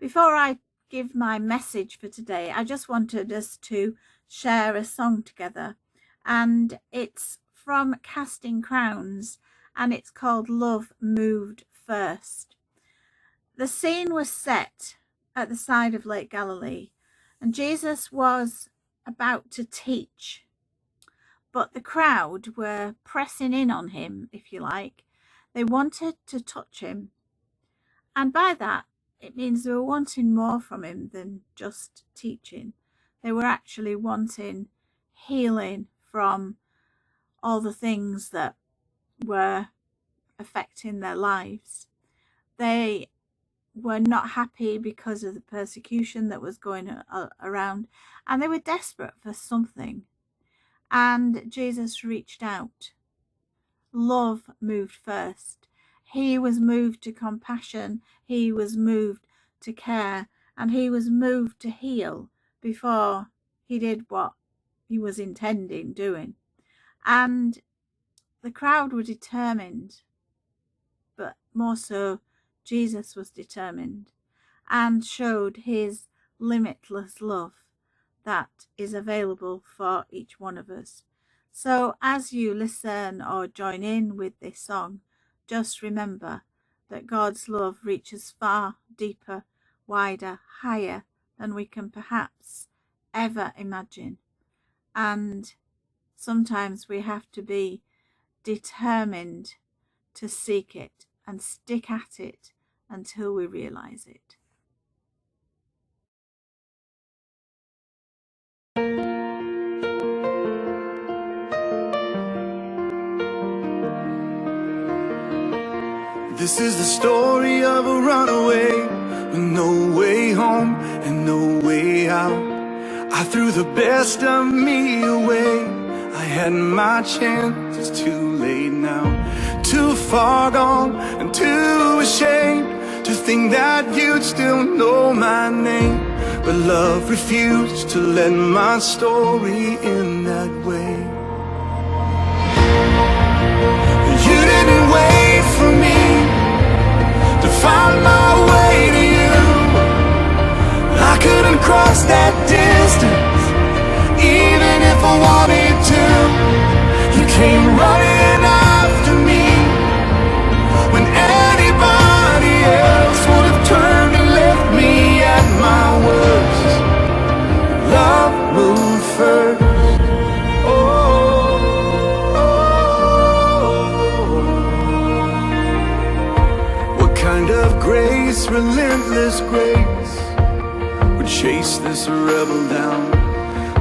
Before I give my message for today, I just wanted us to share a song together, and it's from Casting Crowns, and it's called Love Moved First. The scene was set at the side of Lake Galilee, and Jesus was about to teach, but the crowd were pressing in on him, if you like. They wanted to touch him, and by that it means they were wanting more from him than just teaching. They were actually wanting healing from all the things that were affecting their lives. They were not happy because of the persecution that was going around, and they were desperate for something. And Jesus reached out. Love moved first. He was moved to compassion. He was moved to care, and he was moved to heal before he did what he was intending doing. And the crowd were determined, but more so Jesus was determined and showed his limitless love that is available for each one of us. So as you listen or join in with this song, just remember that God's love reaches far deeper, wider, higher than we can perhaps ever imagine. And sometimes we have to be determined to seek it and stick at it until we realize it. This is the story of a runaway with no way home and no way out. I threw the best of me away. I had my chance, it's too late now. Too far gone and too ashamed to think that you'd still know my name. But love refused to let my story end that way. You didn't wait for me to find my way to you. I couldn't cross that distance, even if I wanted to. You came running after me when anybody else would have turned and left me at my worst. Love moved first. Grace, relentless grace, would chase this rebel down,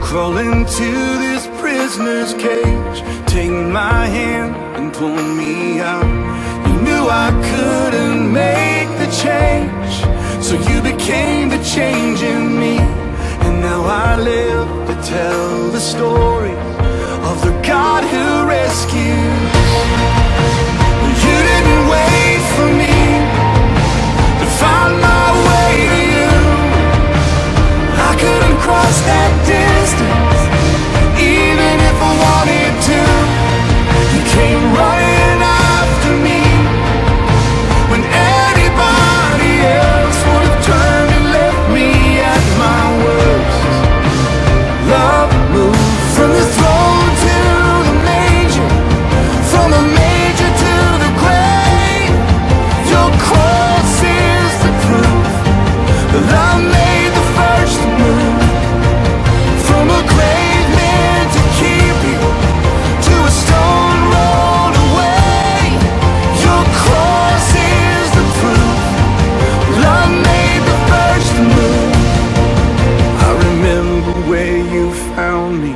crawl into this prisoner's cage, take my hand and pull me out. You knew I couldn't make the change, so you became the change in me. And now I live to tell the story of the God who rescued. You didn't wait for me find my way to you. I couldn't cross that distance, even if I wanted to. You came running after me when anybody else would have turned and left me at my worst. Love moved from the throne to the manger, from the manger to the grave. Your cross is the proof that love made the first move. From a grave meant to keep you to a stone rolled away. Your cross is the proof love made the first move. I remember where you found me.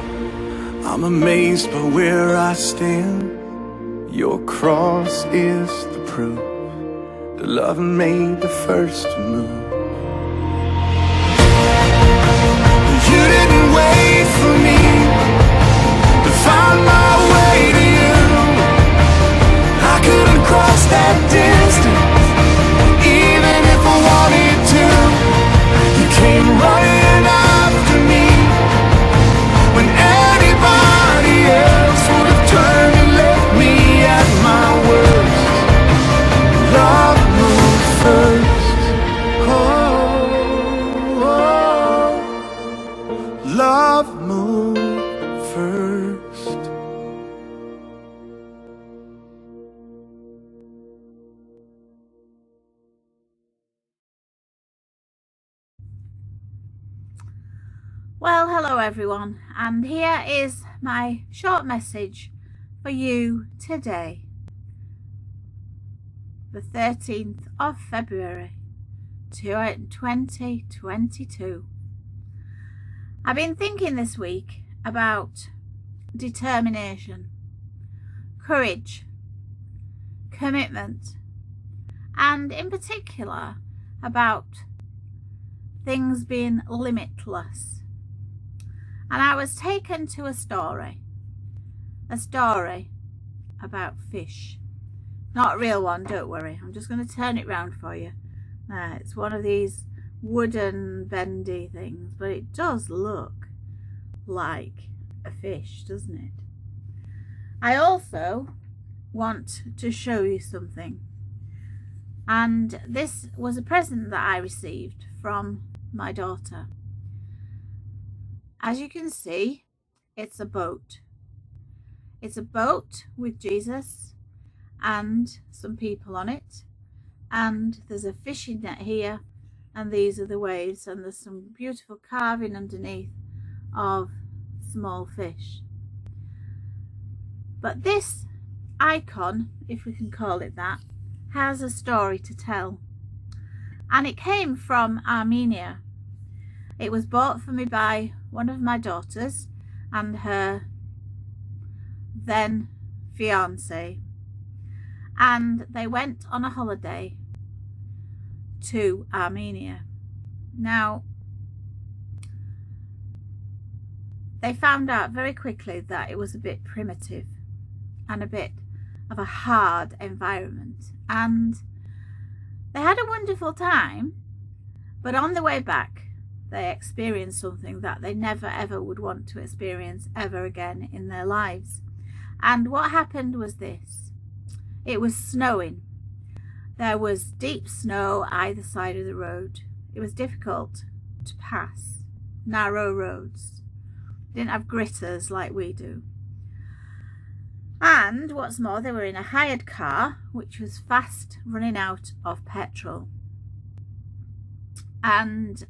I'm amazed by where I stand. Your cross is the proof that love made the first move. You didn't wait for me to find my way to you. I couldn't cross that distance, even if I wanted to. You came running after me when anybody else would have turned and left me at my worst. Love moved first. Oh. love moved first. Well, hello everyone, and here is my short message for you today, the 13th of February 2022. I've been thinking this week about determination, courage, commitment, and in particular about things being limitless. And I was taken to a story about fish. Not a real one, don't worry. I'm just going to turn it round for you. It's one of these wooden bendy things, but it does look like a fish, doesn't it? I also want to show you something. And this was a present that I received from my daughter. As you can see, it's a boat. It's a boat with Jesus and some people on it. And there's a fishing net here, and these are the waves, and there's some beautiful carving underneath of small fish. But this icon, if we can call it that, has a story to tell. And it came from Armenia. It was bought for me by one of my daughters and her then fiance, and they went on a holiday to Armenia. Now, they found out very quickly that it was a bit primitive and a bit of a hard environment, and they had a wonderful time, but on the way back they experienced something that they never ever would want to experience ever again in their lives. And what happened was this: it was snowing. There was deep snow either side of the road. It was difficult to pass, narrow roads. Didn't have gritters like we do. And what's more, they were in a hired car which was fast running out of petrol. And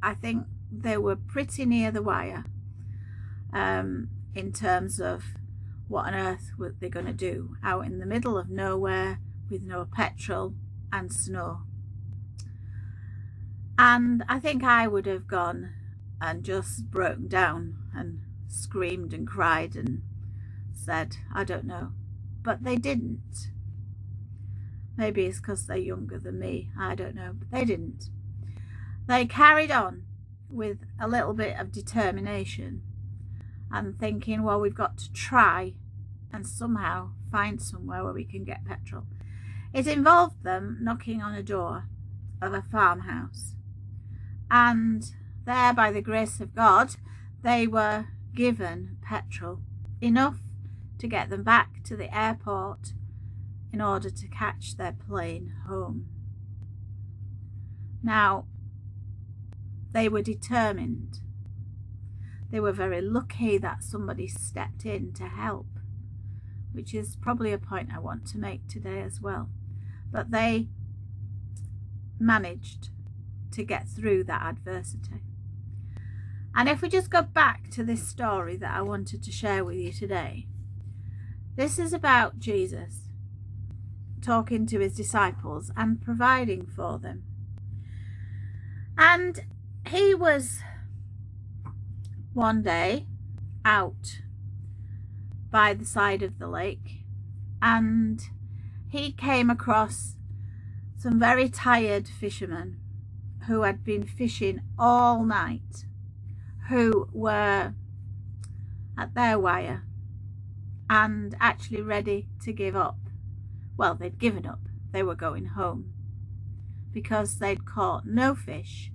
I think they were pretty near the wire in terms of what on earth were they going to do out in the middle of nowhere with no petrol and snow. And I think I would have gone and just broken down and screamed and cried and said, I don't know. But they didn't. Maybe it's because they're younger than me, I don't know, but they didn't. They carried on with a little bit of determination and thinking, well, we've got to try and somehow find somewhere where we can get petrol. It involved them knocking on a door of a farmhouse, and there, by the grace of God, they were given petrol, enough to get them back to the airport in order to catch their plane home. Now, they were determined. They were very lucky that somebody stepped in to help, which is probably a point I want to make today as well. But they managed to get through that adversity. And if we just go back to this story that I wanted to share with you today, this is about Jesus talking to his disciples and providing for them. And he was one day out by the side of the lake, and he came across some very tired fishermen who had been fishing all night, who were at their wire and actually ready to give up. Well, they'd given up. They were going home because they'd caught no fish.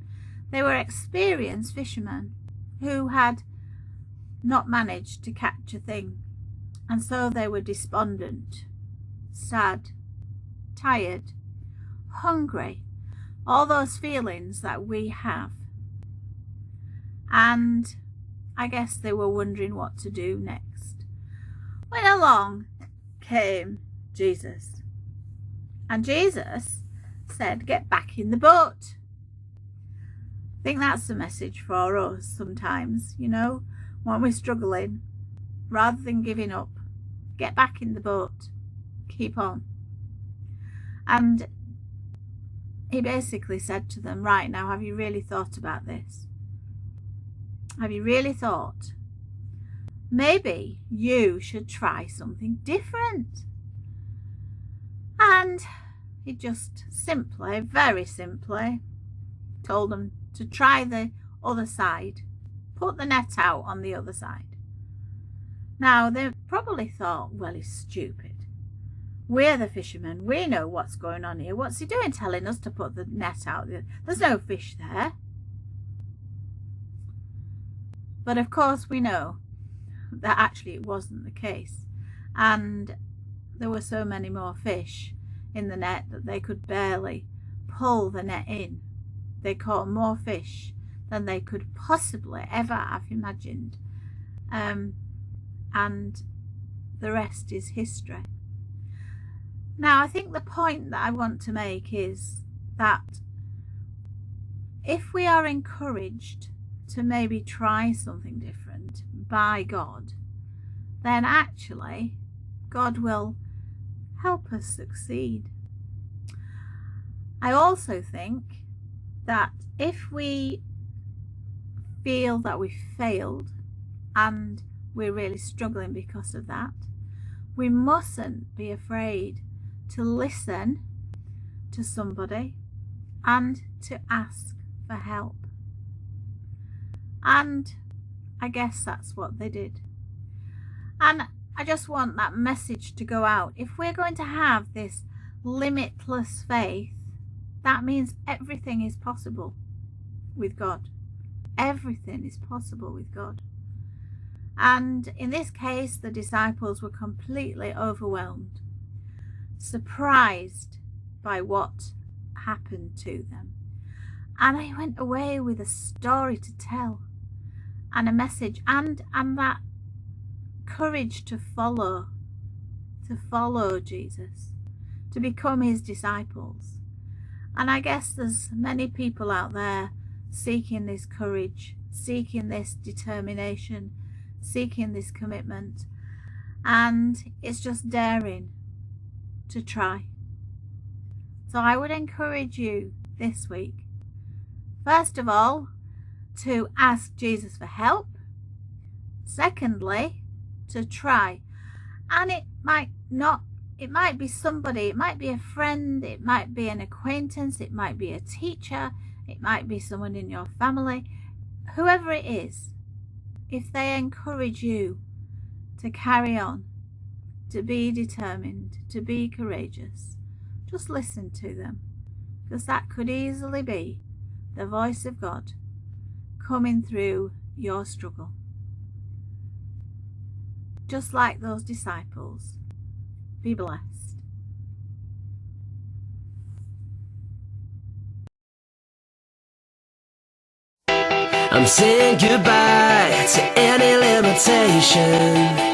They were experienced fishermen who had not managed to catch a thing, and so they were despondent, sad, tired, hungry, all those feelings that we have. And I guess they were wondering what to do next, when along came Jesus. And Jesus said, get back in the boat. I think that's the message for us sometimes, you know, when we're struggling, rather than giving up, get back in the boat, keep on. And he basically said to them, right, now, have you really thought about this? Have you really thought? Maybe you should try something different. And he just simply, very simply, told them to try the other side. Put the net out on the other side. Now, they probably thought, well, he's stupid. We're the fishermen. We know what's going on here. What's he doing telling us to put the net out? There's no fish there. But of course we know that actually it wasn't the case. And there were so many more fish in the net that they could barely pull the net in. They caught more fish than they could possibly ever have imagined. And the rest is history. Now, I think the point that I want to make is that if we are encouraged to maybe try something different by God, then actually God will help us succeed. I also think that if we feel that we failed and we're really struggling because of that, we mustn't be afraid to listen to somebody and to ask for help. And I guess that's what they did. And I just want that message to go out. If we're going to have this limitless faith, that means everything is possible with God. Everything is possible with God. And in this case, the disciples were completely overwhelmed, surprised by what happened to them. And they went away with a story to tell and a message and that courage to follow Jesus, to become his disciples. And I guess there's many people out there seeking this courage, seeking this determination, seeking this commitment, and it's just daring to try. So I would encourage you this week, first of all, to ask Jesus for help. Secondly, to try. And it might be somebody, it might be a friend, it might be an acquaintance, it might be a teacher, it might be someone in your family, whoever it is. If they encourage you to carry on, to be determined, to be courageous, just listen to them, because that could easily be the voice of God coming through your struggle. Just like those disciples. Be blessed. I'm saying goodbye to any limitation.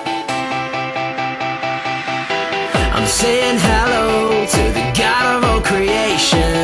I'm saying hello to the God of all creation.